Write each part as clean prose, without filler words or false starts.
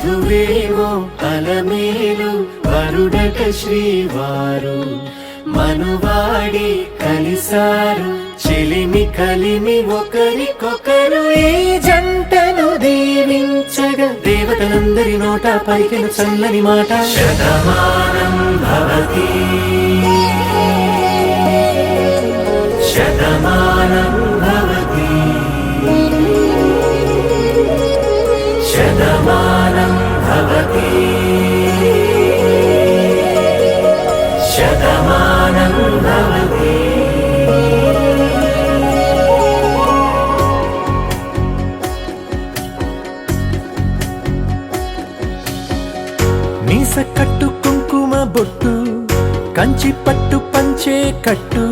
వధువేవో అలమేలు వరుడట శ్రీవారు మనువాడి కలిసారు చెలిమి కలిమి ఒకరికొకరు ఈ జంటను దీవించగా దేవతలందరి నోట పలికిన చల్లని మాట శతమానం భవతి శతమానం భవతి శతమానం భవతి శతమానం భవతి. మీస కట్టు కుంకుమ బొట్టు కంచి పట్టు పంచే కట్టు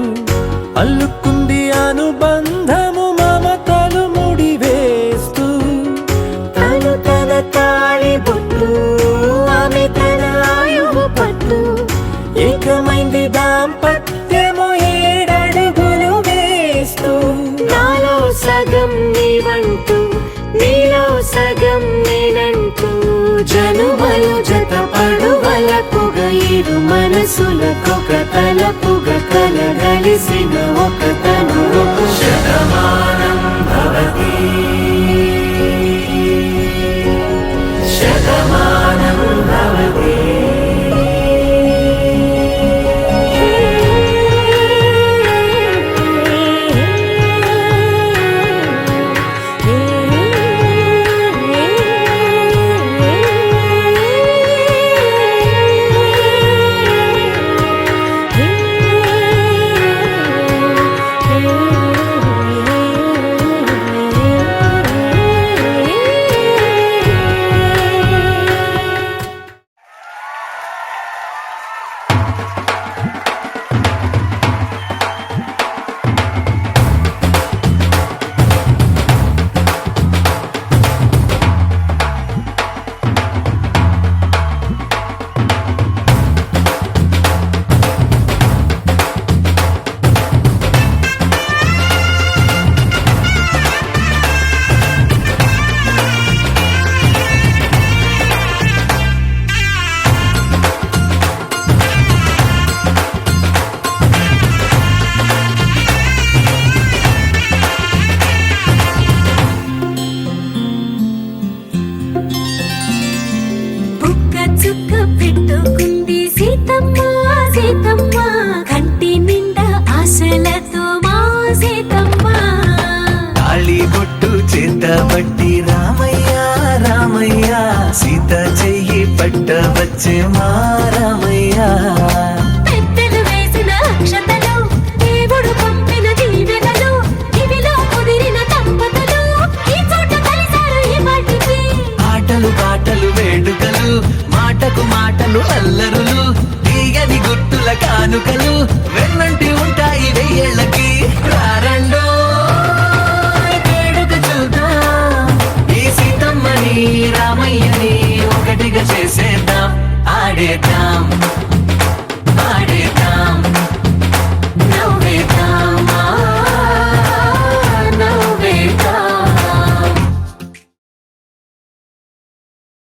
అల్లుకుంది అనుబంధము మమతలు ముడివేస్తూ తను తన తాళి బొట్టు ఆమె తన ఆయువు పట్టు ఏకమైంది దాంపత్యము 7 అడుగులు వేస్తూ నాలో సగం నీవంటూ నీలో సగం నేనంటూ జనుమలు జత పడువలకుగ ఇరు మనసులకొక తలపుగ కలగలిసిన ఒక తను శతమానం భవతి శతమానం భవతి. పెట్టుకుంది సీతమ్మ సీతమ్మ కంటి నిండా ఆశలతో మా సీతమ్మ తాళి బొట్టు చేతబట్టి రామయ్య రామయ్య సీత చెయ్యి పట్ట వచ్చే మా రామయ్య పెద్దలు వేసిన అక్షతలు దేవుడు పంపిన దీవెనలు ఇవిలో కుదిరిన దంపతులు ఈ చోట కలిసారు ఈ వాటికి ఆటలు పాటలు వేడుకలు మాటకు మాటలు అల్లరులు తీయని గుర్తుల కానుకలు వెన్నంటి ఉంటాయి 1000 ఏళ్ళకి రారండో వేడుక చూద్దాం ఈ సీతమ్మని రామయ్యని ఒకటిగా చేసేద్దాం ఆడేద్దాం.